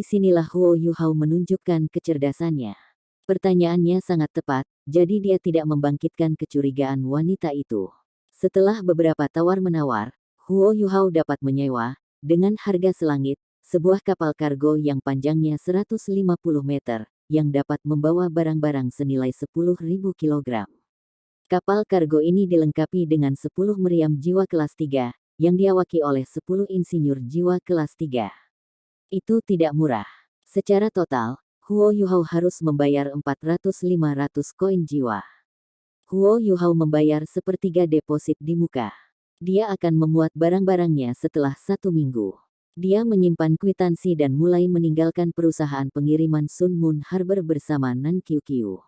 sinilah Huo Yuhao menunjukkan kecerdasannya. Pertanyaannya sangat tepat, jadi dia tidak membangkitkan kecurigaan wanita itu. Setelah beberapa tawar-menawar, Huo Yuhao dapat menyewa, dengan harga selangit, sebuah kapal kargo yang panjangnya 150 meter, yang dapat membawa barang-barang senilai 10.000 kilogram. Kapal kargo ini dilengkapi dengan 10 meriam jiwa kelas 3, yang diawaki oleh 10 insinyur jiwa kelas 3. Itu tidak murah. Secara total, Huo Yuhao harus membayar 400-500 koin jiwa. Huo Yuhao membayar sepertiga deposit di muka. Dia akan memuat barang-barangnya setelah 1 minggu. Dia menyimpan kwitansi dan mulai meninggalkan perusahaan pengiriman Sun Moon Harbor bersama Nan Qiuqiu.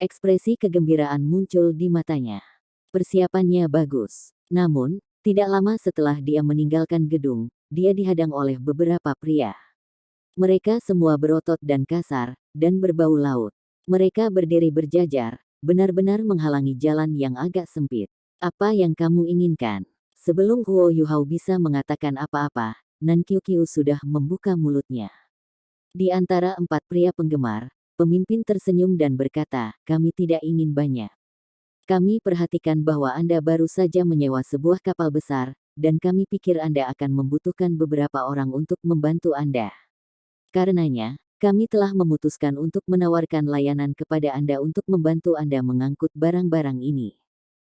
Ekspresi kegembiraan muncul di matanya. Persiapannya bagus. Namun, tidak lama setelah dia meninggalkan gedung, dia dihadang oleh beberapa pria. Mereka semua berotot dan kasar, dan berbau laut. Mereka berdiri berjajar, benar-benar menghalangi jalan yang agak sempit. Apa yang kamu inginkan? Sebelum Huo Yuhao bisa mengatakan apa-apa, Nan Qiuqiu sudah membuka mulutnya. Di antara 4 pria penggemar, pemimpin tersenyum dan berkata, kami tidak ingin banyak. Kami perhatikan bahwa Anda baru saja menyewa sebuah kapal besar, dan kami pikir Anda akan membutuhkan beberapa orang untuk membantu Anda. Karenanya, kami telah memutuskan untuk menawarkan layanan kepada Anda untuk membantu Anda mengangkut barang-barang ini.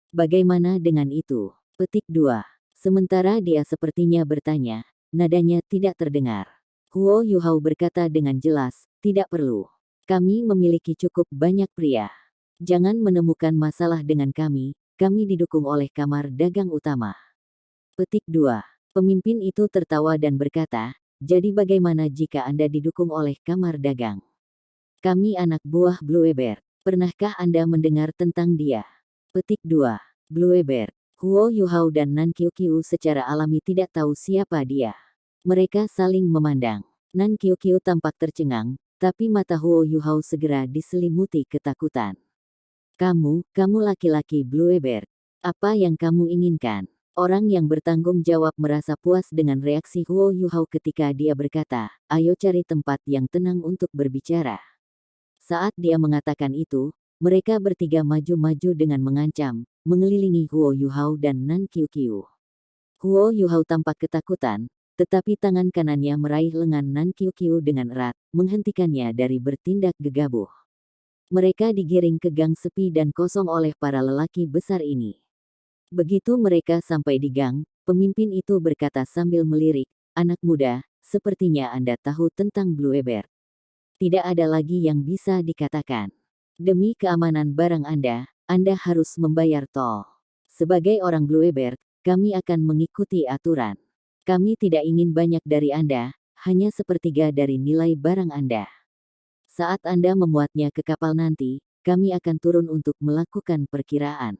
Bagaimana dengan itu? Petik 2. Sementara dia sepertinya bertanya, nadanya tidak terdengar. Huo Yuhao berkata dengan jelas, tidak perlu. Kami memiliki cukup banyak pria. Jangan menemukan masalah dengan kami didukung oleh kamar dagang utama. Petik 2. Pemimpin itu tertawa dan berkata, jadi bagaimana jika Anda didukung oleh kamar dagang? Kami anak buah Bluebird. Pernahkah Anda mendengar tentang dia? Petik 2. Bluebird. Huo Yuhao dan Nan Qiuqiu secara alami tidak tahu siapa dia. Mereka saling memandang. Nan Qiuqiu tampak tercengang, tapi mata Huo Yuhao segera diselimuti ketakutan. Kamu laki-laki Bluebird. Apa yang kamu inginkan? Orang yang bertanggung jawab merasa puas dengan reaksi Huo Yuhao ketika dia berkata, ayo cari tempat yang tenang untuk berbicara. Saat dia mengatakan itu, mereka bertiga maju-maju dengan mengancam, mengelilingi Huo Yuhao dan Nan Qiuqiu. Huo Yuhao tampak ketakutan, tetapi tangan kanannya meraih lengan Nan Qiuqiu dengan erat, menghentikannya dari bertindak gegabah. Mereka digiring ke gang sepi dan kosong oleh para lelaki besar ini. Begitu mereka sampai di gang, pemimpin itu berkata sambil melirik, anak muda, sepertinya Anda tahu tentang Bluebird. Tidak ada lagi yang bisa dikatakan. Demi keamanan barang Anda harus membayar tol. Sebagai orang Bluebird, kami akan mengikuti aturan. Kami tidak ingin banyak dari Anda, hanya sepertiga dari nilai barang Anda. Saat Anda memuatnya ke kapal nanti, kami akan turun untuk melakukan perkiraan.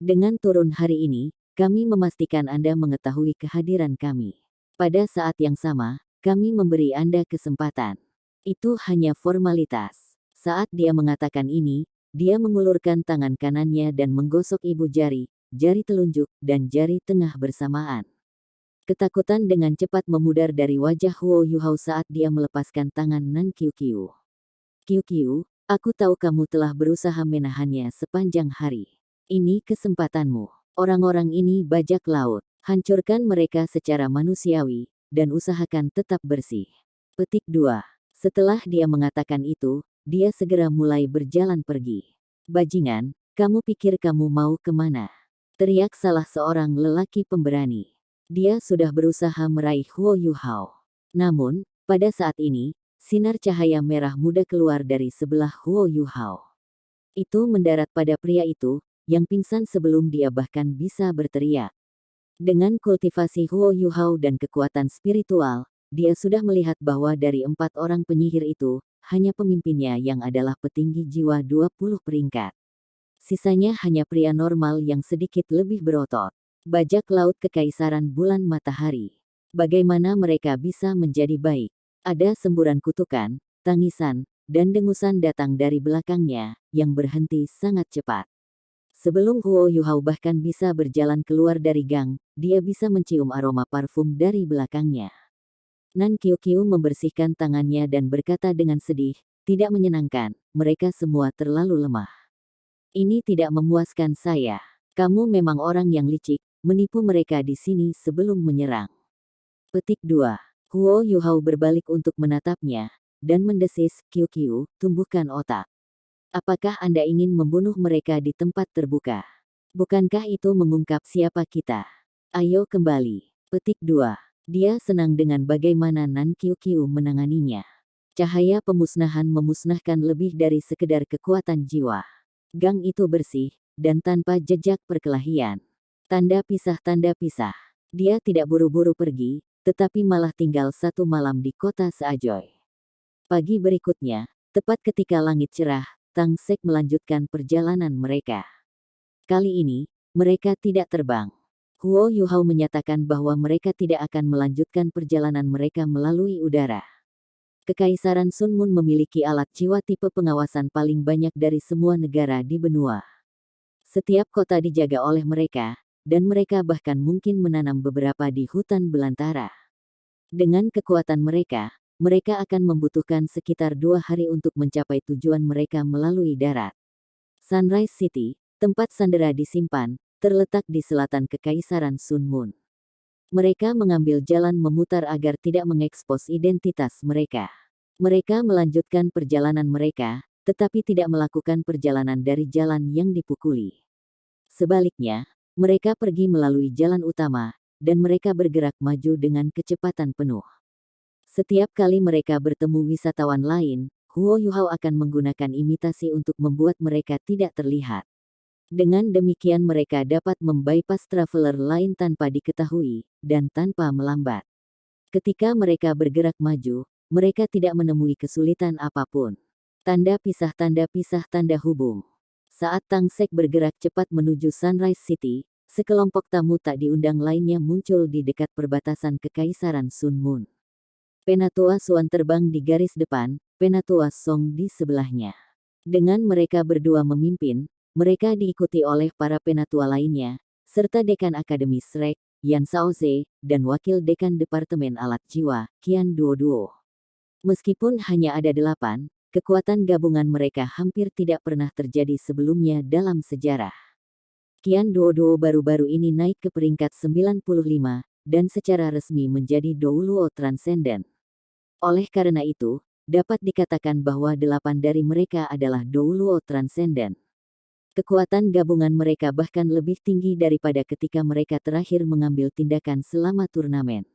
Dengan turun hari ini, kami memastikan Anda mengetahui kehadiran kami. Pada saat yang sama, kami memberi Anda kesempatan. Itu hanya formalitas. Saat dia mengatakan ini, dia mengulurkan tangan kanannya dan menggosok ibu jari, jari telunjuk, dan jari tengah bersamaan. Ketakutan dengan cepat memudar dari wajah Huo Yuhao saat dia melepaskan tangan Nan Qiuqiu. Qiuqiu, aku tahu kamu telah berusaha menahannya sepanjang hari. Ini kesempatanmu. Orang-orang ini bajak laut. Hancurkan mereka secara manusiawi, dan usahakan tetap bersih. Petik 2. Setelah dia mengatakan itu, dia segera mulai berjalan pergi. Bajingan, kamu pikir kamu mau kemana? Teriak salah seorang lelaki pemberani. Dia sudah berusaha meraih Huo Yuhao. Namun, pada saat ini, sinar cahaya merah muda keluar dari sebelah Huo Yuhao. Itu mendarat pada pria itu, yang pingsan sebelum dia bahkan bisa berteriak. Dengan kultivasi Huo Yuhao dan kekuatan spiritual, dia sudah melihat bahwa dari 4 orang penyihir itu, hanya pemimpinnya yang adalah petinggi jiwa 20 peringkat. Sisanya hanya pria normal yang sedikit lebih berotot. Bajak laut kekaisaran bulan matahari. Bagaimana mereka bisa menjadi baik? Ada semburan kutukan, tangisan, dan dengusan datang dari belakangnya, yang berhenti sangat cepat. Sebelum Huo Yuhao bahkan bisa berjalan keluar dari gang, dia bisa mencium aroma parfum dari belakangnya. Nan Qiuqiu membersihkan tangannya dan berkata dengan sedih, tidak menyenangkan, mereka semua terlalu lemah. Ini tidak memuaskan saya. Kamu memang orang yang licik, menipu mereka di sini sebelum menyerang. Petik 2. Huo Yuhao berbalik untuk menatapnya, dan mendesis, Qiuqiu, tumbuhkan otak. Apakah Anda ingin membunuh mereka di tempat terbuka? Bukankah itu mengungkap siapa kita? Ayo kembali. Petik 2. Dia senang dengan bagaimana Nan Qiuqiu menanganinya. Cahaya pemusnahan memusnahkan lebih dari sekedar kekuatan jiwa. Gang itu bersih, dan tanpa jejak perkelahian. Tanda pisah. Dia tidak buru-buru pergi, tetapi malah tinggal satu malam di kota Seajoy. Pagi berikutnya, tepat ketika langit cerah, Tang Sek melanjutkan perjalanan mereka. Kali ini, mereka tidak terbang. Huo Yuhao menyatakan bahwa mereka tidak akan melanjutkan perjalanan mereka melalui udara. Kekaisaran Sun Mun memiliki alat jiwa tipe pengawasan paling banyak dari semua negara di benua. Setiap kota dijaga oleh mereka, dan mereka bahkan mungkin menanam beberapa di hutan belantara. Dengan kekuatan mereka akan membutuhkan sekitar 2 hari untuk mencapai tujuan mereka melalui darat. Sunrise City, tempat Sandera disimpan, terletak di selatan Kekaisaran Sun Mun. Mereka mengambil jalan memutar agar tidak mengekspos identitas mereka. Mereka melanjutkan perjalanan mereka, tetapi tidak melakukan perjalanan dari jalan yang dipukuli. Sebaliknya, mereka pergi melalui jalan utama, dan mereka bergerak maju dengan kecepatan penuh. Setiap kali mereka bertemu wisatawan lain, Huo Yuhao akan menggunakan imitasi untuk membuat mereka tidak terlihat. Dengan demikian mereka dapat membypass traveler lain tanpa diketahui, dan tanpa melambat. Ketika mereka bergerak maju, mereka tidak menemui kesulitan apapun. Tanda pisah, tanda hubung. Saat Tang Sek bergerak cepat menuju Sunrise City, sekelompok tamu tak diundang lainnya muncul di dekat perbatasan Kekaisaran Sun Mun. Penatua Suan terbang di garis depan, Penatua Song di sebelahnya. Dengan mereka berdua memimpin, mereka diikuti oleh para penatua lainnya, serta Dekan Akademi Shrek, Yan Shaoze, dan Wakil Dekan Departemen Alat Jiwa, Qian Duoduo. Meskipun hanya ada 8, kekuatan gabungan mereka hampir tidak pernah terjadi sebelumnya dalam sejarah. Qian Duoduo baru-baru ini naik ke peringkat 95, dan secara resmi menjadi Douluo Transcendent. Oleh karena itu, dapat dikatakan bahwa 8 dari mereka adalah Douluo Transcendent. Kekuatan gabungan mereka bahkan lebih tinggi daripada ketika mereka terakhir mengambil tindakan selama turnamen.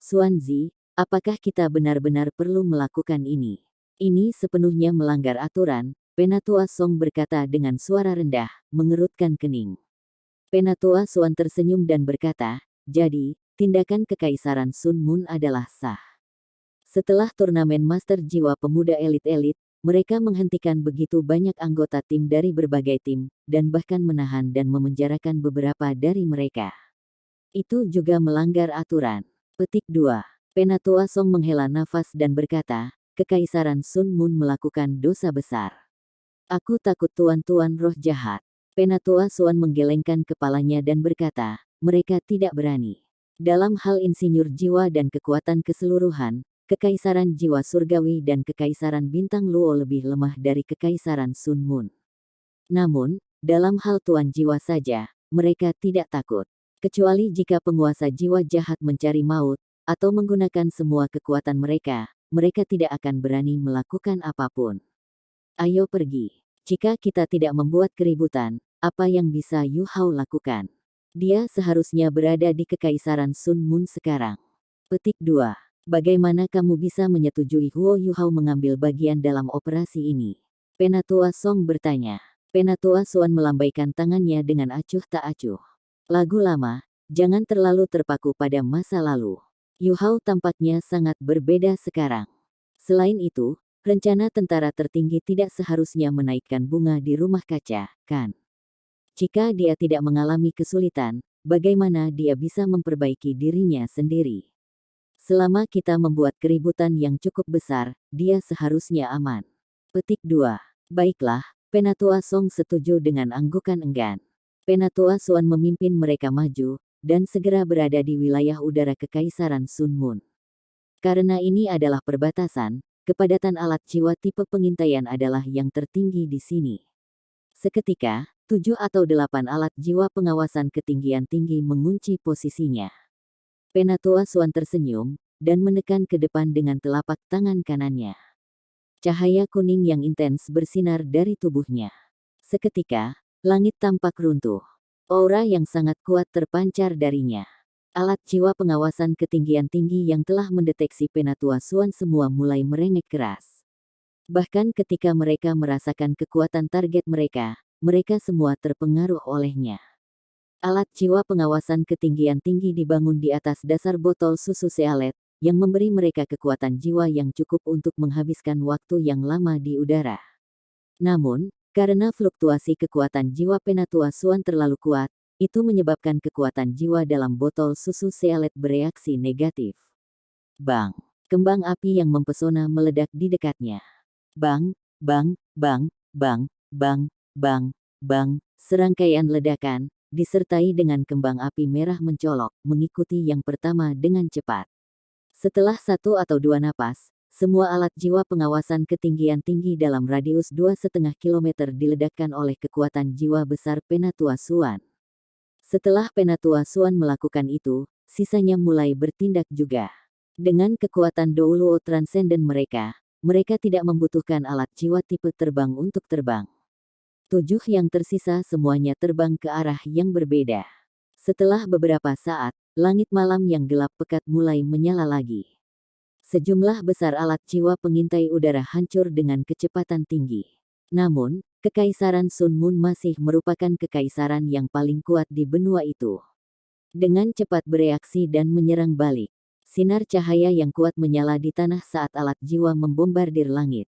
Xuanzi, apakah kita benar-benar perlu melakukan ini? Ini sepenuhnya melanggar aturan, Penatua Song berkata dengan suara rendah, mengerutkan kening. Penatua Xuan tersenyum dan berkata, jadi, tindakan Kekaisaran Sun Mun adalah sah. Setelah turnamen Master Jiwa Pemuda Elit-Elit, mereka menghentikan begitu banyak anggota tim dari berbagai tim, dan bahkan menahan dan memenjarakan beberapa dari mereka. Itu juga melanggar aturan. Petik 2. Penatua Song menghela nafas dan berkata, Kekaisaran Sun Mun melakukan dosa besar. Aku takut tuan-tuan roh jahat. Penatua Suan menggelengkan kepalanya dan berkata, mereka tidak berani. Dalam hal insinyur jiwa dan kekuatan keseluruhan, Kekaisaran Jiwa Surgawi dan Kekaisaran Bintang Luo lebih lemah dari Kekaisaran Sun Mun. Namun, dalam hal tuan jiwa saja, mereka tidak takut. Kecuali jika penguasa jiwa jahat mencari maut, atau menggunakan semua kekuatan mereka tidak akan berani melakukan apapun. Ayo pergi. Jika kita tidak membuat keributan, apa yang bisa Yu Hao lakukan? Dia seharusnya berada di Kekaisaran Sun Mun sekarang. Petik 2. Bagaimana kamu bisa menyetujui Huo Yuhao mengambil bagian dalam operasi ini? Penatua Song bertanya. Penatua Suan melambaikan tangannya dengan acuh tak acuh. Lagu lama, jangan terlalu terpaku pada masa lalu. Yuhao tampaknya sangat berbeda sekarang. Selain itu, rencana tentara tertinggi tidak seharusnya menaikkan bunga di rumah kaca, kan? Jika dia tidak mengalami kesulitan, bagaimana dia bisa memperbaiki dirinya sendiri? Selama kita membuat keributan yang cukup besar, dia seharusnya aman. Petik 2. Baiklah, Penatua Song setuju dengan anggukan enggan. Penatua Suan memimpin mereka maju, dan segera berada di wilayah udara Kekaisaran Sun Mun. Karena ini adalah perbatasan, kepadatan alat jiwa tipe pengintaian adalah yang tertinggi di sini. Seketika, 7 atau 8 alat jiwa pengawasan ketinggian tinggi mengunci posisinya. Penatua Swan tersenyum, dan menekan ke depan dengan telapak tangan kanannya. Cahaya kuning yang intens bersinar dari tubuhnya. Seketika, langit tampak runtuh. Aura yang sangat kuat terpancar darinya. Alat jiwa pengawasan ketinggian tinggi yang telah mendeteksi Penatua Swan semua mulai merengek keras. Bahkan ketika mereka merasakan kekuatan target mereka, mereka semua terpengaruh olehnya. Alat jiwa pengawasan ketinggian tinggi dibangun di atas dasar botol susu Sealet, yang memberi mereka kekuatan jiwa yang cukup untuk menghabiskan waktu yang lama di udara. Namun, karena fluktuasi kekuatan jiwa Penatua Swan terlalu kuat, itu menyebabkan kekuatan jiwa dalam botol susu Sealet bereaksi negatif. Bang! Kembang api yang mempesona meledak di dekatnya. Bang, bang, bang, bang, bang, bang, bang, serangkaian ledakan, disertai dengan kembang api merah mencolok, mengikuti yang pertama dengan cepat. Setelah 1 atau 2 napas, semua alat jiwa pengawasan ketinggian tinggi dalam radius 2,5 km diledakkan oleh kekuatan jiwa besar Penatua Swan. Setelah Penatua Swan melakukan itu, sisanya mulai bertindak juga. Dengan kekuatan Douluo Transcendent mereka tidak membutuhkan alat jiwa tipe terbang untuk terbang. 7 yang tersisa semuanya terbang ke arah yang berbeda. Setelah beberapa saat, langit malam yang gelap pekat mulai menyala lagi. Sejumlah besar alat jiwa pengintai udara hancur dengan kecepatan tinggi. Namun, Kekaisaran Sun Moon masih merupakan kekaisaran yang paling kuat di benua itu. Dengan cepat bereaksi dan menyerang balik. Sinar cahaya yang kuat menyala di tanah saat alat jiwa membombardir langit.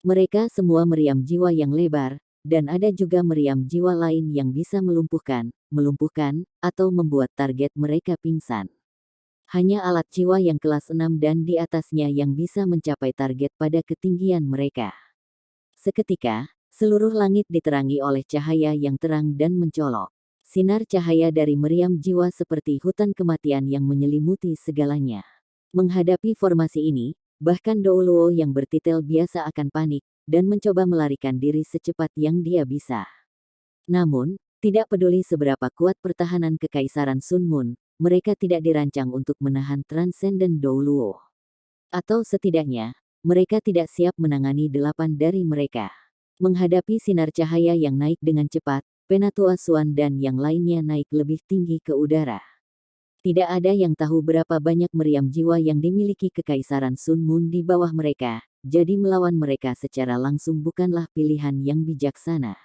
Mereka semua meriam jiwa yang lebar, dan ada juga meriam jiwa lain yang bisa melumpuhkan, atau membuat target mereka pingsan. Hanya alat jiwa yang kelas 6 dan di atasnya yang bisa mencapai target pada ketinggian mereka. Seketika, seluruh langit diterangi oleh cahaya yang terang dan mencolok. Sinar cahaya dari meriam jiwa seperti hutan kematian yang menyelimuti segalanya. Menghadapi formasi ini, bahkan Douluo yang bertitel biasa akan panik, dan mencoba melarikan diri secepat yang dia bisa. Namun, tidak peduli seberapa kuat pertahanan Kekaisaran Sun Moon, mereka tidak dirancang untuk menahan Transcendent Douluo. Atau setidaknya, mereka tidak siap menangani 8 dari mereka. Menghadapi sinar cahaya yang naik dengan cepat, Penatua Swan dan yang lainnya naik lebih tinggi ke udara. Tidak ada yang tahu berapa banyak meriam jiwa yang dimiliki Kekaisaran Sun Moon di bawah mereka, jadi melawan mereka secara langsung bukanlah pilihan yang bijaksana.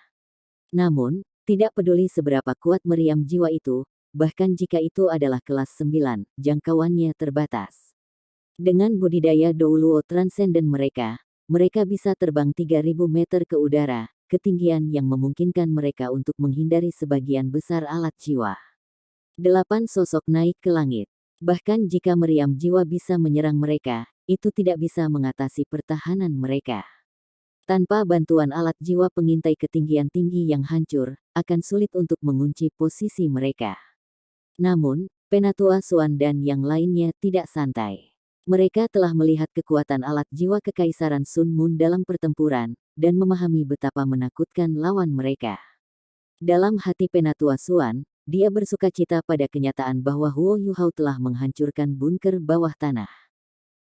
Namun, tidak peduli seberapa kuat meriam jiwa itu, bahkan jika itu adalah kelas 9, jangkauannya terbatas. Dengan budidaya Douluo Transcendent mereka bisa terbang 3.000 meter ke udara, ketinggian yang memungkinkan mereka untuk menghindari sebagian besar alat jiwa. 8 sosok naik ke langit. Bahkan jika meriam jiwa bisa menyerang mereka, itu tidak bisa mengatasi pertahanan mereka. Tanpa bantuan alat jiwa pengintai ketinggian tinggi yang hancur, akan sulit untuk mengunci posisi mereka. Namun, Penatua Swan dan yang lainnya tidak santai. Mereka telah melihat kekuatan alat jiwa Kekaisaran Sun Moon dalam pertempuran, dan memahami betapa menakutkan lawan mereka. Dalam hati Penatua Swan, dia bersukacita pada kenyataan bahwa Huo Yuhao telah menghancurkan bunker bawah tanah.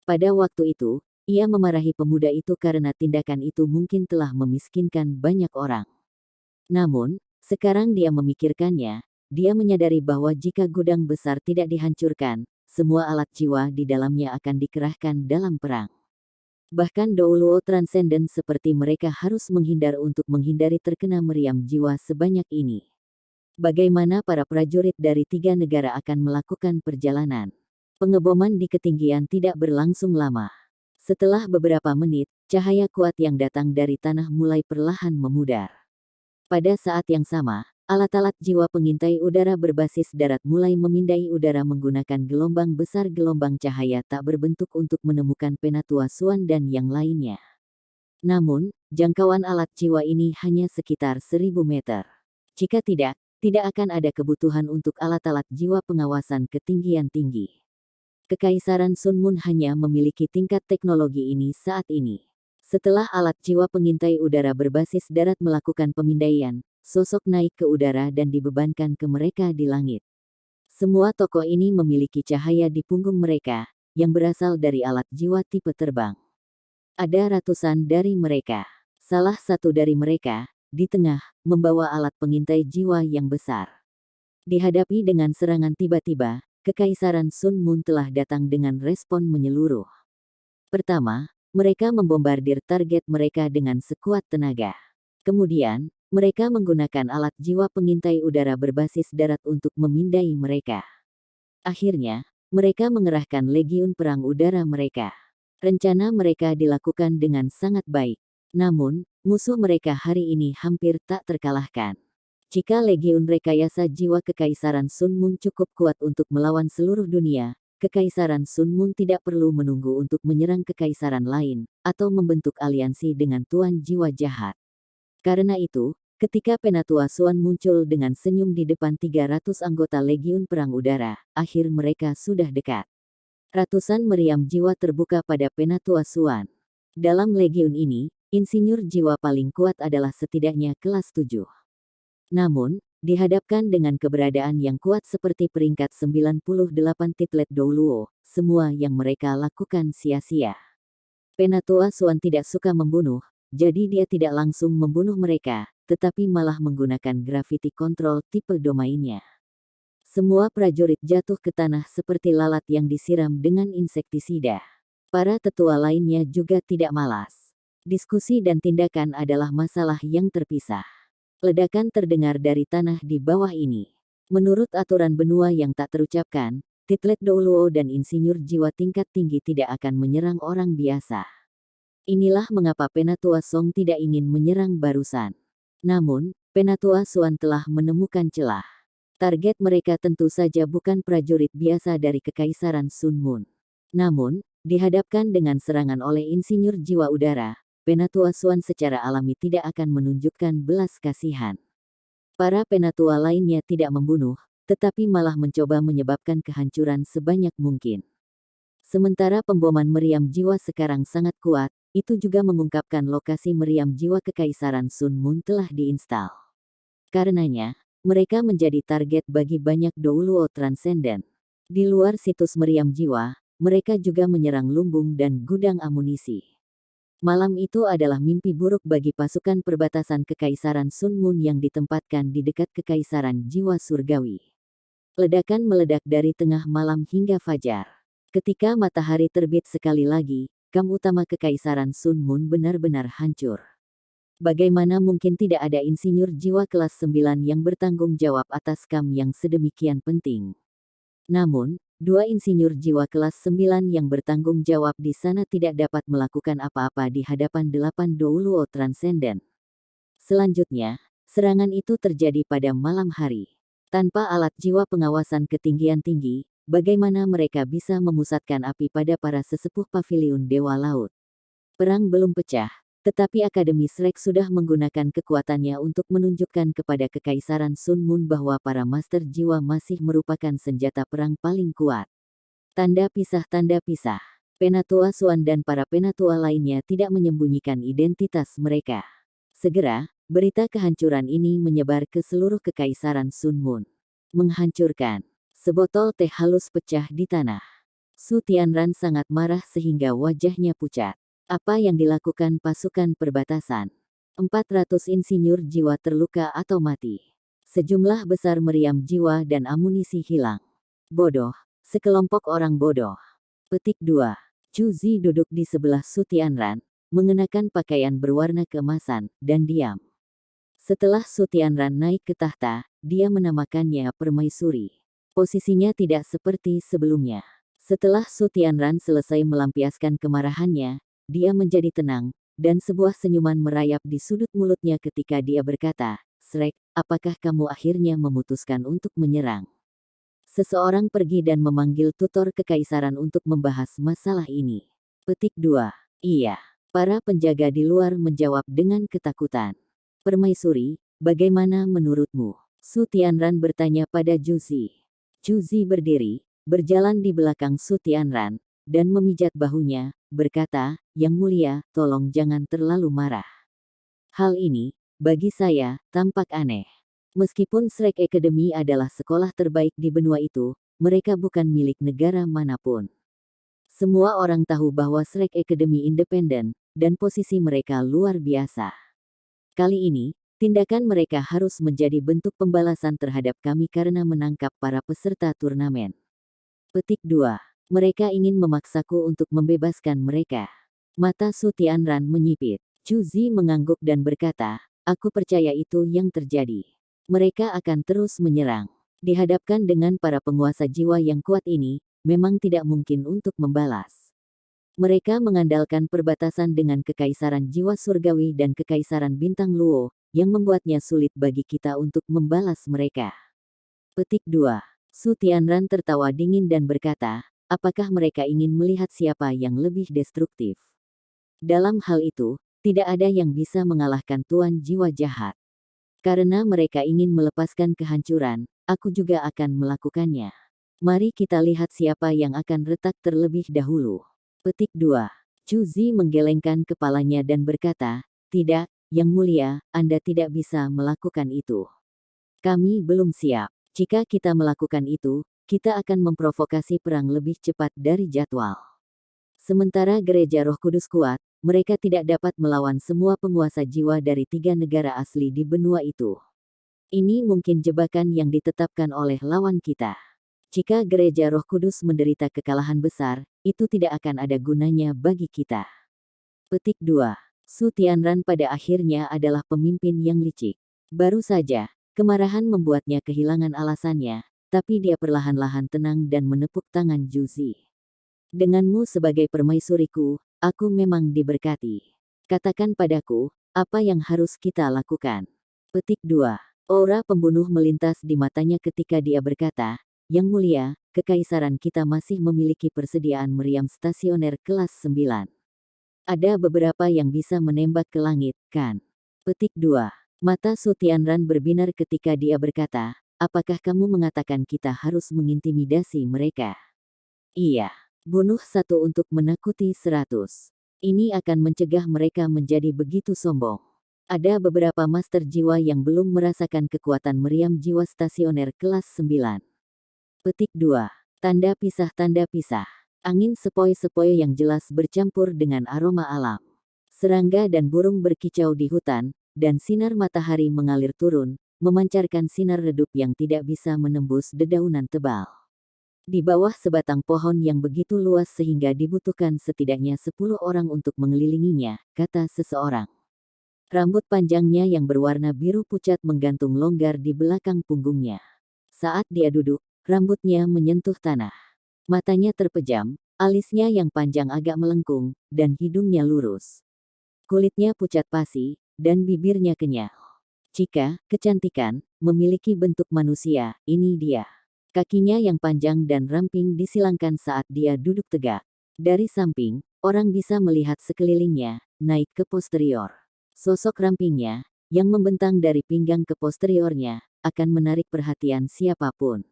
Pada waktu itu, ia memarahi pemuda itu karena tindakan itu mungkin telah memiskinkan banyak orang. Namun, sekarang dia memikirkannya, dia menyadari bahwa jika gudang besar tidak dihancurkan, semua alat jiwa di dalamnya akan dikerahkan dalam perang. Bahkan Douluo Transcendent seperti mereka harus menghindar untuk menghindari terkena meriam jiwa sebanyak ini. Bagaimana para prajurit dari 3 negara akan melakukan perjalanan? Pengeboman di ketinggian tidak berlangsung lama. Setelah beberapa menit, cahaya kuat yang datang dari tanah mulai perlahan memudar. Pada saat yang sama, alat-alat jiwa pengintai udara berbasis darat mulai memindai udara menggunakan gelombang besar gelombang cahaya tak berbentuk untuk menemukan Penatua Swan dan yang lainnya. Namun, jangkauan alat jiwa ini hanya sekitar 1.000 meter. Jika tidak akan ada kebutuhan untuk alat-alat jiwa pengawasan ketinggian tinggi. Kekaisaran Sunmun hanya memiliki tingkat teknologi ini saat ini. Setelah alat jiwa pengintai udara berbasis darat melakukan pemindaian, sosok naik ke udara dan dibebankan ke mereka di langit. Semua tokoh ini memiliki cahaya di punggung mereka, yang berasal dari alat jiwa tipe terbang. Ada ratusan dari mereka. Salah satu dari mereka, di tengah, membawa alat pengintai jiwa yang besar. Dihadapi dengan serangan tiba-tiba, Kekaisaran Sunmun telah datang dengan respon menyeluruh. Pertama, mereka membombardir target mereka dengan sekuat tenaga. Kemudian, mereka menggunakan alat jiwa pengintai udara berbasis darat untuk memindai mereka. Akhirnya, mereka mengerahkan legiun perang udara mereka. Rencana mereka dilakukan dengan sangat baik. Namun, musuh mereka hari ini hampir tak terkalahkan. Jika legiun rekayasa jiwa Kekaisaran Sunmun cukup kuat untuk melawan seluruh dunia, Kekaisaran Sunmun tidak perlu menunggu untuk menyerang kekaisaran lain, atau membentuk aliansi dengan Tuan Jiwa Jahat. Karena itu, ketika Penatua Suan muncul dengan senyum di depan 300 anggota legiun perang udara, akhir mereka sudah dekat. Ratusan meriam jiwa terbuka pada Penatua Suan. Dalam legiun ini, insinyur jiwa paling kuat adalah setidaknya kelas 7. Namun, dihadapkan dengan keberadaan yang kuat seperti peringkat 98 Titlet Douluo, semua yang mereka lakukan sia-sia. Penatua Suan tidak suka membunuh, jadi dia tidak langsung membunuh mereka, tetapi malah menggunakan gravity control tipe domainnya. Semua prajurit jatuh ke tanah seperti lalat yang disiram dengan insektisida. Para tetua lainnya juga tidak malas. Diskusi dan tindakan adalah masalah yang terpisah. Ledakan terdengar dari tanah di bawah ini. Menurut aturan benua yang tak terucapkan, Titlet Douluo dan insinyur jiwa tingkat tinggi tidak akan menyerang orang biasa. Inilah mengapa Penatua Song tidak ingin menyerang barusan. Namun, Penatua Suan telah menemukan celah. Target mereka tentu saja bukan prajurit biasa dari Kekaisaran Sunmun. Namun, dihadapkan dengan serangan oleh insinyur jiwa udara, Penatua Suan secara alami tidak akan menunjukkan belas kasihan. Para penatua lainnya tidak membunuh, tetapi malah mencoba menyebabkan kehancuran sebanyak mungkin. Sementara pemboman meriam jiwa sekarang sangat kuat, itu juga mengungkapkan lokasi meriam jiwa Kekaisaran Sunmun telah diinstal. Karenanya, mereka menjadi target bagi banyak Douluo Transcendent. Di luar situs meriam jiwa, mereka juga menyerang lumbung dan gudang amunisi. Malam itu adalah mimpi buruk bagi pasukan perbatasan Kekaisaran Sunmun yang ditempatkan di dekat Kekaisaran Jiwa Surgawi. Ledakan meledak dari tengah malam hingga fajar. Ketika matahari terbit sekali lagi, kam utama Kekaisaran Sunmun benar-benar hancur. Bagaimana mungkin tidak ada insinyur jiwa kelas 9 yang bertanggung jawab atas kam yang sedemikian penting? Namun, dua insinyur jiwa kelas 9 yang bertanggung jawab di sana tidak dapat melakukan apa-apa di hadapan 8 Douluo Transcendent. Selanjutnya, serangan itu terjadi pada malam hari. Tanpa alat jiwa pengawasan ketinggian tinggi, bagaimana mereka bisa memusatkan api pada para sesepuh paviliun Dewa Laut? Perang belum pecah, tetapi Akademi Shrek sudah menggunakan kekuatannya untuk menunjukkan kepada Kekaisaran Sunmun bahwa para master jiwa masih merupakan senjata perang paling kuat. Tanda pisah. Penatua Suan dan para penatua lainnya tidak menyembunyikan identitas mereka. Segera, berita kehancuran ini menyebar ke seluruh Kekaisaran Sunmun. Menghancurkan. Sebotol teh halus pecah di tanah. Su Tianran sangat marah sehingga wajahnya pucat. Apa yang dilakukan pasukan perbatasan? 400 insinyur jiwa terluka atau mati. Sejumlah besar meriam jiwa dan amunisi hilang. Bodoh. Sekelompok orang bodoh. Petik 2. Chu Zi duduk di sebelah Su Tianran, mengenakan pakaian berwarna keemasan, dan diam. Setelah Su Tianran naik ke tahta, dia menamakannya permaisuri. Posisinya tidak seperti sebelumnya. Setelah Su Tianran selesai melampiaskan kemarahannya, dia menjadi tenang, dan sebuah senyuman merayap di sudut mulutnya ketika dia berkata, "Shrek, apakah kamu akhirnya memutuskan untuk menyerang?" Seseorang pergi dan memanggil tutor kekaisaran untuk membahas masalah ini. Petik 2. Iya. Para penjaga di luar menjawab dengan ketakutan. Permaisuri, bagaimana menurutmu? Su Tianran bertanya pada Ju Zi. Ju Zi berdiri, berjalan di belakang Su Tianran, dan memijat bahunya, berkata, "Yang mulia, tolong jangan terlalu marah. Hal ini, bagi saya, tampak aneh. Meskipun Shrek Academy adalah sekolah terbaik di benua itu, mereka bukan milik negara manapun. Semua orang tahu bahwa Shrek Academy independen, dan posisi mereka luar biasa. Kali ini, tindakan mereka harus menjadi bentuk pembalasan terhadap kami karena menangkap para peserta turnamen." Petik 2. Mereka ingin memaksaku untuk membebaskan mereka. Mata Su Tianran menyipit. Chu Zi mengangguk dan berkata, "Aku percaya itu yang terjadi. Mereka akan terus menyerang. Dihadapkan dengan para penguasa jiwa yang kuat ini, memang tidak mungkin untuk membalas. Mereka mengandalkan perbatasan dengan Kekaisaran Jiwa Surgawi dan Kekaisaran Bintang Luo, yang membuatnya sulit bagi kita untuk membalas mereka." Petik 2. Su Tianran tertawa dingin dan berkata, "Apakah mereka ingin melihat siapa yang lebih destruktif? Dalam hal itu, tidak ada yang bisa mengalahkan Tuan Jiwa Jahat. Karena mereka ingin melepaskan kehancuran, aku juga akan melakukannya. Mari kita lihat siapa yang akan retak terlebih dahulu." Petik 2. Chu Zi menggelengkan kepalanya dan berkata, "Tidak, Yang Mulia, Anda tidak bisa melakukan itu. Kami belum siap. Jika kita melakukan itu, kita akan memprovokasi perang lebih cepat dari jadwal. Sementara Gereja Roh Kudus kuat, mereka tidak dapat melawan semua penguasa jiwa dari 3 negara asli di benua itu. Ini mungkin jebakan yang ditetapkan oleh lawan kita. Jika Gereja Roh Kudus menderita kekalahan besar, itu tidak akan ada gunanya bagi kita." Petik 2. Su Tianran pada akhirnya adalah pemimpin yang licik. Baru saja, kemarahan membuatnya kehilangan alasannya, tapi dia perlahan-lahan tenang dan menepuk tangan Chu Zi. "Denganmu sebagai permaisuriku, aku memang diberkati. Katakan padaku, apa yang harus kita lakukan?" Petik 2. Aura pembunuh melintas di matanya ketika dia berkata, "Yang Mulia, Kekaisaran kita masih memiliki persediaan meriam stasioner kelas 9. Ada beberapa yang bisa menembak ke langit, kan?" Petik 2. Mata Su Tianran berbinar ketika dia berkata, "Apakah kamu mengatakan kita harus mengintimidasi mereka?" "Iya. Bunuh 1 untuk menakuti 100. Ini akan mencegah mereka menjadi begitu sombong. Ada beberapa master jiwa yang belum merasakan kekuatan meriam jiwa stasioner kelas 9. Petik 2. Tanda pisah. Angin sepoi-sepoi yang jelas bercampur dengan aroma alam. Serangga dan burung berkicau di hutan, dan sinar matahari mengalir turun, memancarkan sinar redup yang tidak bisa menembus dedaunan tebal. Di bawah sebatang pohon yang begitu luas sehingga dibutuhkan setidaknya 10 orang untuk mengelilinginya, kata seseorang. Rambut panjangnya yang berwarna biru pucat menggantung longgar di belakang punggungnya. Saat dia duduk, rambutnya menyentuh tanah. Matanya terpejam, alisnya yang panjang agak melengkung, dan hidungnya lurus. Kulitnya pucat pasi, dan bibirnya kenyal. Jika kecantikan memiliki bentuk manusia, ini dia. Kakinya yang panjang dan ramping disilangkan saat dia duduk tegak. Dari samping, orang bisa melihat sekelilingnya, naik ke posterior. Sosok rampingnya, yang membentang dari pinggang ke posteriornya, akan menarik perhatian siapapun.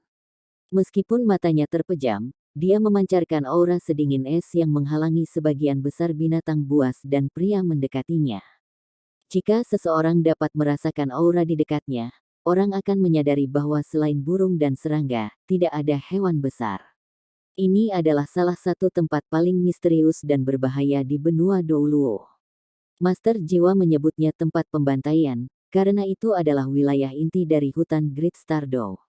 Meskipun matanya terpejam, dia memancarkan aura sedingin es yang menghalangi sebagian besar binatang buas dan pria mendekatinya. Jika seseorang dapat merasakan aura di dekatnya, orang akan menyadari bahwa selain burung dan serangga, tidak ada hewan besar. Ini adalah salah satu tempat paling misterius dan berbahaya di benua Douluo. Master Jiwa menyebutnya tempat pembantaian, karena itu adalah wilayah inti dari hutan Great Stardow.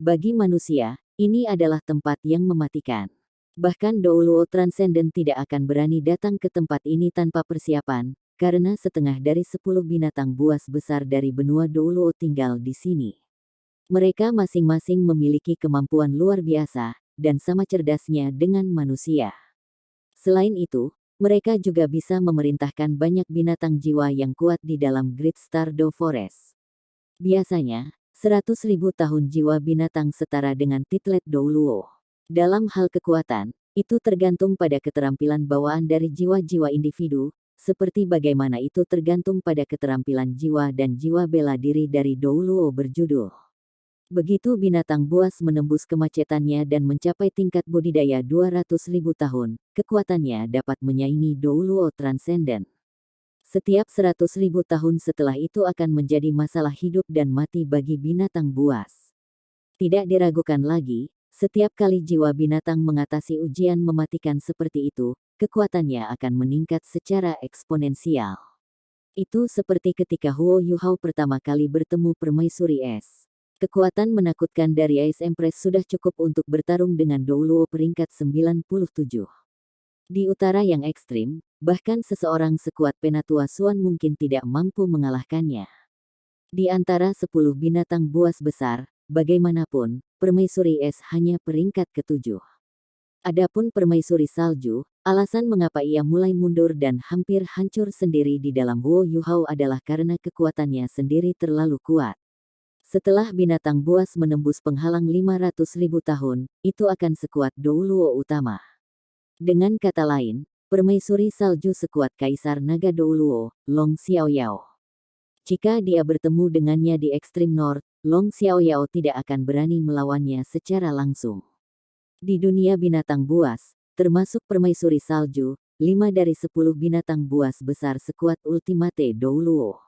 Bagi manusia, ini adalah tempat yang mematikan. Bahkan Douluo Transcendent tidak akan berani datang ke tempat ini tanpa persiapan, karena setengah dari 10 binatang buas besar dari benua Douluo tinggal di sini. Mereka masing-masing memiliki kemampuan luar biasa, dan sama cerdasnya dengan manusia. Selain itu, mereka juga bisa memerintahkan banyak binatang jiwa yang kuat di dalam Great Stardow Forest. Biasanya, 100.000 tahun jiwa binatang setara dengan Titlet Douluo. Dalam hal kekuatan, itu tergantung pada keterampilan bawaan dari jiwa-jiwa individu, seperti bagaimana itu tergantung pada keterampilan jiwa dan jiwa bela diri dari Douluo berjudul Begitu binatang buas menembus kemacetannya dan mencapai tingkat budidaya 200.000 tahun, kekuatannya dapat menyaingi Douluo Transcendent. Setiap 100.000 tahun setelah itu akan menjadi masalah hidup dan mati bagi binatang buas. Tidak diragukan lagi, setiap kali jiwa binatang mengatasi ujian mematikan seperti itu, kekuatannya akan meningkat secara eksponensial. Itu seperti ketika Huo Yuhao pertama kali bertemu Permaisuri Es. Kekuatan menakutkan dari Ice Empress sudah cukup untuk bertarung dengan Douluo peringkat 97. Di utara yang ekstrim, bahkan seseorang sekuat Penatua Suan mungkin tidak mampu mengalahkannya. Di antara 10 binatang buas besar, bagaimanapun, Permaisuri Es hanya peringkat ke-7. Adapun Permaisuri Salju, alasan mengapa ia mulai mundur dan hampir hancur sendiri di dalam Huo Yuhao adalah karena kekuatannya sendiri terlalu kuat. Setelah binatang buas menembus penghalang 500.000 tahun, itu akan sekuat Douluo utama. Dengan kata lain, Permaisuri Salju sekuat Kaisar Naga Douluo, Long Xiaoyao. Jika dia bertemu dengannya di ekstrim North, Long Xiaoyao tidak akan berani melawannya secara langsung. Di dunia binatang buas, termasuk Permaisuri Salju, 5 dari 10 binatang buas besar sekuat Ultimate Douluo.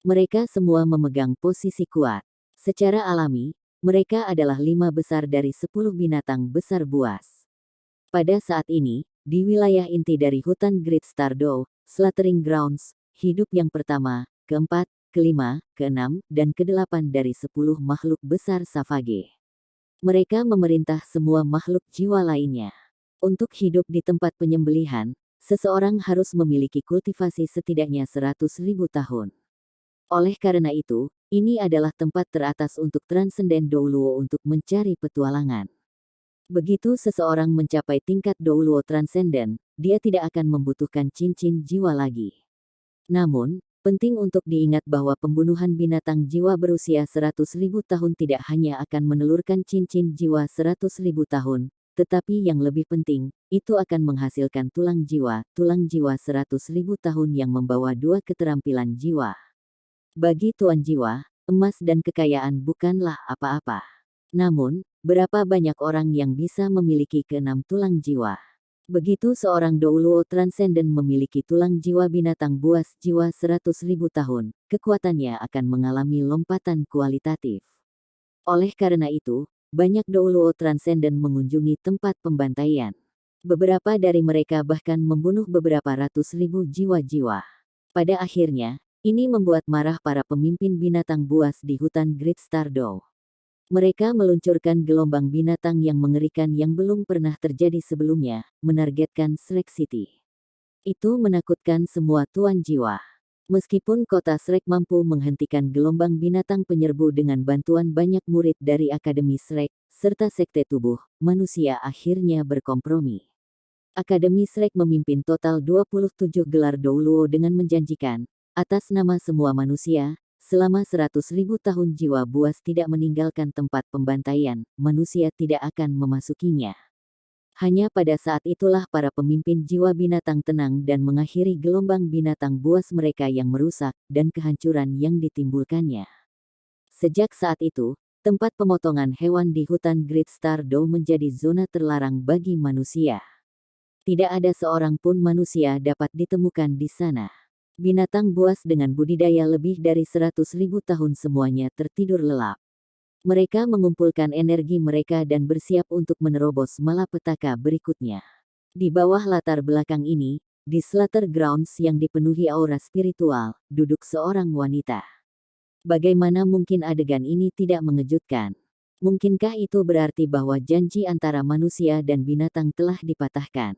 Mereka semua memegang posisi kuat. Secara alami, mereka adalah 5 besar dari 10 binatang besar buas. Pada saat ini, di wilayah inti dari hutan Great Stardow, Slaughtering Grounds, hidup yang pertama, keempat, kelima, keenam, dan kedelapan dari 10 makhluk besar Savage. Mereka memerintah semua makhluk jiwa lainnya. Untuk hidup di tempat penyembelihan, seseorang harus memiliki kultivasi setidaknya 100.000 tahun. Oleh karena itu, ini adalah tempat teratas untuk Transcendent Douluo untuk mencari petualangan. Begitu seseorang mencapai tingkat Douluo Transcendent, dia tidak akan membutuhkan cincin jiwa lagi. Namun, penting untuk diingat bahwa pembunuhan binatang jiwa berusia 100.000 tahun tidak hanya akan menelurkan cincin jiwa 100.000 tahun, tetapi yang lebih penting, itu akan menghasilkan tulang jiwa 100.000 tahun yang membawa 2 keterampilan jiwa. Bagi tuan jiwa, emas dan kekayaan bukanlah apa-apa. Namun, berapa banyak orang yang bisa memiliki ke-6 tulang jiwa? Begitu seorang Douluo Transcendent memiliki tulang jiwa binatang buas jiwa 100.000 tahun, kekuatannya akan mengalami lompatan kualitatif. Oleh karena itu, banyak Douluo Transcendent mengunjungi tempat pembantaian. Beberapa dari mereka bahkan membunuh beberapa ratus ribu jiwa-jiwa. Pada akhirnya, ini membuat marah para pemimpin binatang buas di hutan Great Stardow. Mereka meluncurkan gelombang binatang yang mengerikan yang belum pernah terjadi sebelumnya, menargetkan Shrek City. Itu menakutkan semua tuan jiwa. Meskipun kota Shrek mampu menghentikan gelombang binatang penyerbu dengan bantuan banyak murid dari Akademi Shrek, serta Sekte Tubuh, manusia akhirnya berkompromi. Akademi Shrek memimpin total 27 gelar Douluo dengan menjanjikan, atas nama semua manusia, selama 100.000 tahun jiwa buas tidak meninggalkan tempat pembantaian, manusia tidak akan memasukinya. Hanya pada saat itulah para pemimpin jiwa binatang tenang dan mengakhiri gelombang binatang buas mereka yang merusak dan kehancuran yang ditimbulkannya. Sejak saat itu, tempat pemotongan hewan di hutan Great Stardow menjadi zona terlarang bagi manusia. Tidak ada seorang pun manusia dapat ditemukan di sana. Binatang buas dengan budidaya lebih dari 100.000 tahun semuanya tertidur lelap. Mereka mengumpulkan energi mereka dan bersiap untuk menerobos malapetaka berikutnya. Di bawah latar belakang ini, di Slaughter Grounds yang dipenuhi aura spiritual, duduk seorang wanita. Bagaimana mungkin adegan ini tidak mengejutkan? Mungkinkah itu berarti bahwa janji antara manusia dan binatang telah dipatahkan?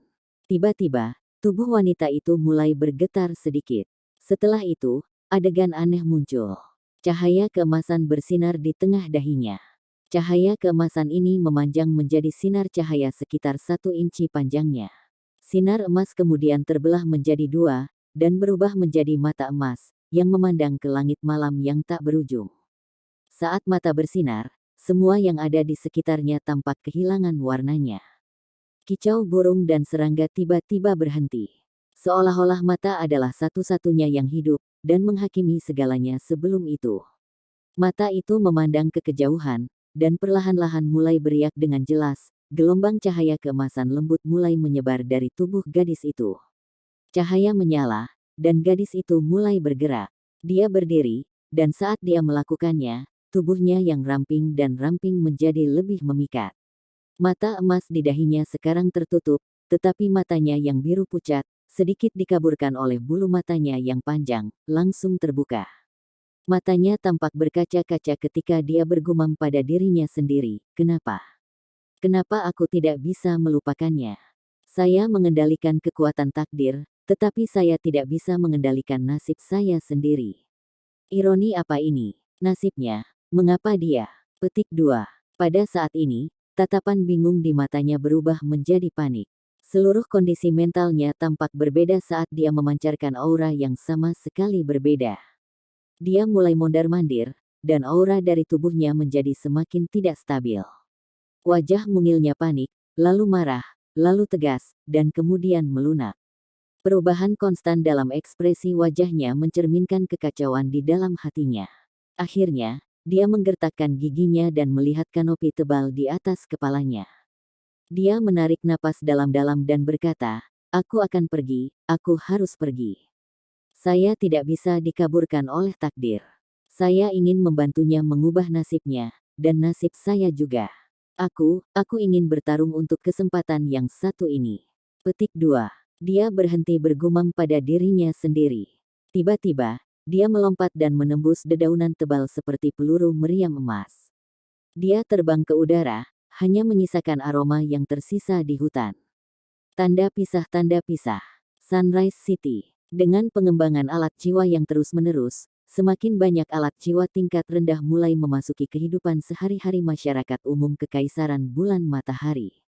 Tiba-tiba, tubuh wanita itu mulai bergetar sedikit. Setelah itu, adegan aneh muncul. Cahaya keemasan bersinar di tengah dahinya. Cahaya keemasan ini memanjang menjadi sinar cahaya sekitar 1 inci panjangnya. Sinar emas kemudian terbelah menjadi 2, dan berubah menjadi mata emas, yang memandang ke langit malam yang tak berujung. Saat mata bersinar, semua yang ada di sekitarnya tampak kehilangan warnanya. Kicau burung dan serangga tiba-tiba berhenti. Seolah-olah mata adalah satu-satunya yang hidup, dan menghakimi segalanya sebelum itu. Mata itu memandang ke kejauhan, dan perlahan-lahan mulai beriak dengan jelas. Gelombang cahaya keemasan lembut mulai menyebar dari tubuh gadis itu. Cahaya menyala, dan gadis itu mulai bergerak. Dia berdiri, dan saat dia melakukannya, tubuhnya yang ramping dan ramping menjadi lebih memikat. Mata emas di dahinya sekarang tertutup, tetapi matanya yang biru pucat, sedikit dikaburkan oleh bulu matanya yang panjang, langsung terbuka. Matanya tampak berkaca-kaca ketika dia bergumam pada dirinya sendiri, "Kenapa? Kenapa aku tidak bisa melupakannya? Saya mengendalikan kekuatan takdir, tetapi saya tidak bisa mengendalikan nasib saya sendiri. Ironi apa ini? Nasibnya, mengapa dia?" Petik 2. Pada saat ini, tatapan bingung di matanya berubah menjadi panik. Seluruh kondisi mentalnya tampak berbeda saat dia memancarkan aura yang sama sekali berbeda. Dia mulai mondar-mandir, dan aura dari tubuhnya menjadi semakin tidak stabil. Wajah mungilnya panik, lalu marah, lalu tegas, dan kemudian melunak. Perubahan konstan dalam ekspresi wajahnya mencerminkan kekacauan di dalam hatinya. Akhirnya, dia menggertakkan giginya dan melihat kanopi tebal di atas kepalanya. Dia menarik napas dalam-dalam dan berkata, "Aku akan pergi, aku harus pergi. Saya tidak bisa dikaburkan oleh takdir. Saya ingin membantunya mengubah nasibnya, dan nasib saya juga. Aku ingin bertarung untuk kesempatan yang satu ini." Petik 2. Dia berhenti bergumam pada dirinya sendiri. Tiba-tiba, dia melompat dan menembus dedaunan tebal seperti peluru meriam emas. Dia terbang ke udara, hanya menyisakan aroma yang tersisa di hutan. Tanda pisah. Sunrise City. Dengan pengembangan alat jiwa yang terus-menerus, semakin banyak alat jiwa tingkat rendah mulai memasuki kehidupan sehari-hari masyarakat umum Kekaisaran Bulan Matahari.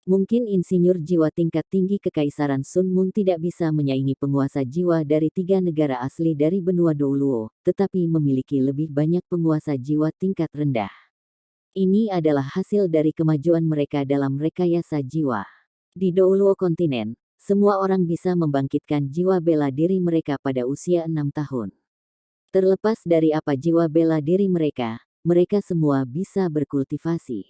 Mungkin insinyur jiwa tingkat tinggi Kekaisaran Sun Moon tidak bisa menyaingi penguasa jiwa dari 3 negara asli dari benua Douluo, tetapi memiliki lebih banyak penguasa jiwa tingkat rendah. Ini adalah hasil dari kemajuan mereka dalam rekayasa jiwa. Di Douluo kontinen, semua orang bisa membangkitkan jiwa bela diri mereka pada usia 6 tahun. Terlepas dari apa jiwa bela diri mereka semua bisa berkultivasi.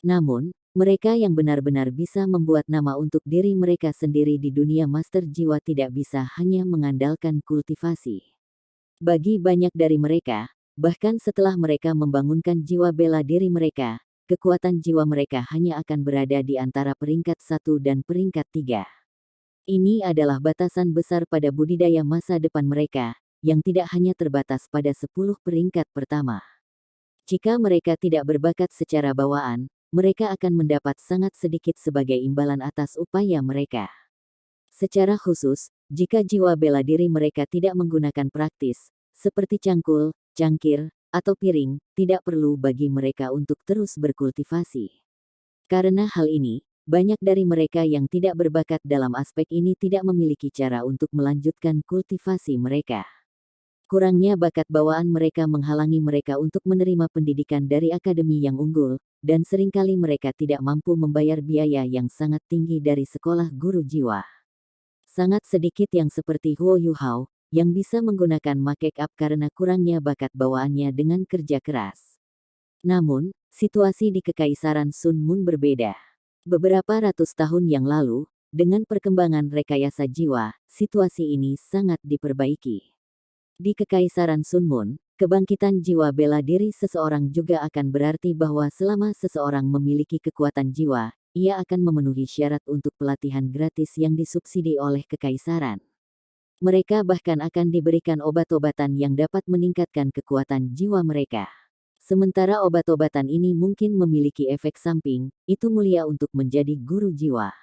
Namun, mereka yang benar-benar bisa membuat nama untuk diri mereka sendiri di dunia master jiwa tidak bisa hanya mengandalkan kultivasi. Bagi banyak dari mereka, bahkan setelah mereka membangunkan jiwa bela diri mereka, kekuatan jiwa mereka hanya akan berada di antara peringkat 1 dan peringkat 3. Ini adalah batasan besar pada budidaya masa depan mereka, yang tidak hanya terbatas pada 10 peringkat pertama. Jika mereka tidak berbakat secara bawaan, mereka akan mendapat sangat sedikit sebagai imbalan atas upaya mereka. Secara khusus, jika jiwa bela diri mereka tidak menggunakan praktis, seperti cangkul, cangkir, atau piring, tidak perlu bagi mereka untuk terus berkultivasi. Karena hal ini, banyak dari mereka yang tidak berbakat dalam aspek ini tidak memiliki cara untuk melanjutkan kultivasi mereka. Kurangnya bakat bawaan mereka menghalangi mereka untuk menerima pendidikan dari akademi yang unggul, dan seringkali mereka tidak mampu membayar biaya yang sangat tinggi dari sekolah guru jiwa. Sangat sedikit yang seperti Huo Yuhao, yang bisa menggunakan make up karena kurangnya bakat bawaannya dengan kerja keras. Namun, situasi di Kekaisaran Sun Moon berbeda. Beberapa ratus tahun yang lalu, dengan perkembangan rekayasa jiwa, situasi ini sangat diperbaiki. Di Kekaisaran Sun Moon, kebangkitan jiwa bela diri seseorang juga akan berarti bahwa selama seseorang memiliki kekuatan jiwa, ia akan memenuhi syarat untuk pelatihan gratis yang disubsidi oleh Kekaisaran. Mereka bahkan akan diberikan obat-obatan yang dapat meningkatkan kekuatan jiwa mereka. Sementara obat-obatan ini mungkin memiliki efek samping, itu mulia untuk menjadi guru jiwa.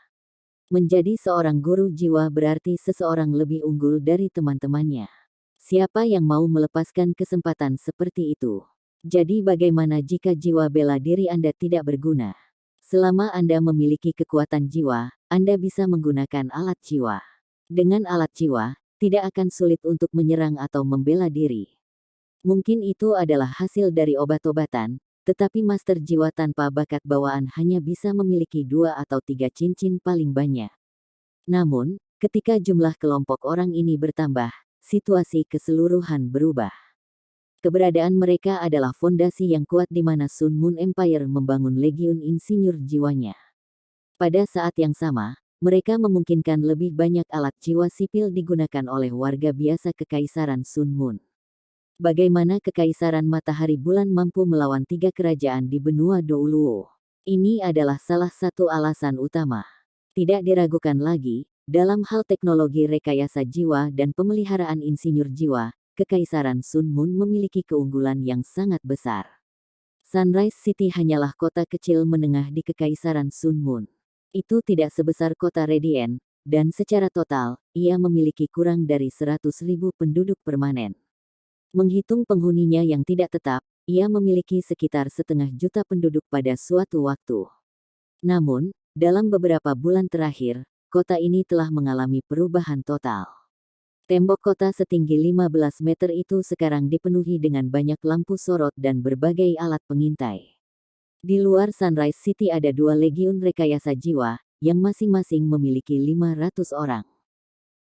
Menjadi seorang guru jiwa berarti seseorang lebih unggul dari teman-temannya. Siapa yang mau melepaskan kesempatan seperti itu? Jadi bagaimana jika jiwa bela diri Anda tidak berguna? Selama Anda memiliki kekuatan jiwa, Anda bisa menggunakan alat jiwa. Dengan alat jiwa, tidak akan sulit untuk menyerang atau membela diri. Mungkin itu adalah hasil dari obat-obatan, tetapi master jiwa tanpa bakat bawaan hanya bisa memiliki 2 atau 3 cincin paling banyak. Namun, ketika jumlah kelompok orang ini bertambah, situasi keseluruhan berubah. Keberadaan mereka adalah fondasi yang kuat di mana Sun Moon Empire membangun legiun insinyur jiwanya. Pada saat yang sama, mereka memungkinkan lebih banyak alat jiwa sipil digunakan oleh warga biasa Kekaisaran Sun Moon. Bagaimana Kekaisaran Matahari Bulan mampu melawan 3 kerajaan di benua Douluo? Ini adalah salah satu alasan utama. Tidak diragukan lagi, dalam hal teknologi rekayasa jiwa dan pemeliharaan insinyur jiwa, Kekaisaran Sun Moon memiliki keunggulan yang sangat besar. Sunrise City hanyalah kota kecil menengah di Kekaisaran Sun Moon. Itu tidak sebesar kota Radiant, dan secara total, ia memiliki kurang dari 100.000 penduduk permanen. Menghitung penghuninya yang tidak tetap, ia memiliki sekitar 500.000 penduduk pada suatu waktu. Namun, dalam beberapa bulan terakhir, kota ini telah mengalami perubahan total. Tembok kota setinggi 15 meter itu sekarang dipenuhi dengan banyak lampu sorot dan berbagai alat pengintai. Di luar Sunrise City ada 2 legiun rekayasa jiwa, yang masing-masing memiliki 500 orang.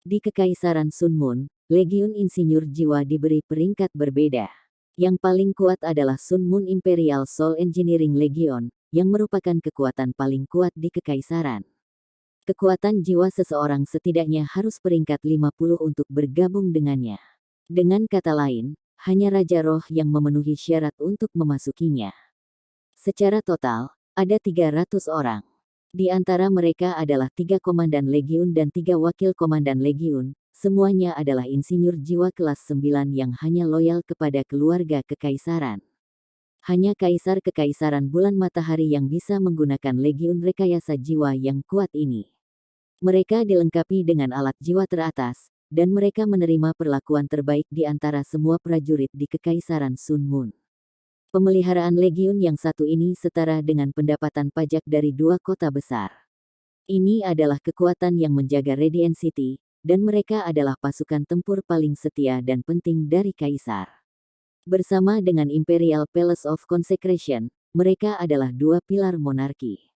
Di Kekaisaran Sun Moon, legiun insinyur jiwa diberi peringkat berbeda. Yang paling kuat adalah Sun Moon Imperial Soul Engineering Legion, yang merupakan kekuatan paling kuat di Kekaisaran. Kekuatan jiwa seseorang setidaknya harus peringkat 50 untuk bergabung dengannya. Dengan kata lain, hanya Raja Roh yang memenuhi syarat untuk memasukinya. Secara total, ada 300 orang. Di antara mereka adalah 3 komandan legiun dan 3 wakil komandan legiun, semuanya adalah insinyur jiwa kelas 9 yang hanya loyal kepada keluarga kekaisaran. Hanya Kaisar Kekaisaran Bulan Matahari yang bisa menggunakan legiun rekayasa jiwa yang kuat ini. Mereka dilengkapi dengan alat jiwa teratas, dan mereka menerima perlakuan terbaik di antara semua prajurit di Kekaisaran Sun Moon. Pemeliharaan legiun yang satu ini setara dengan pendapatan pajak dari 2 kota besar. Ini adalah kekuatan yang menjaga Radiant City, dan mereka adalah pasukan tempur paling setia dan penting dari Kaisar. Bersama dengan Imperial Palace of Consecration, mereka adalah 2 pilar monarki.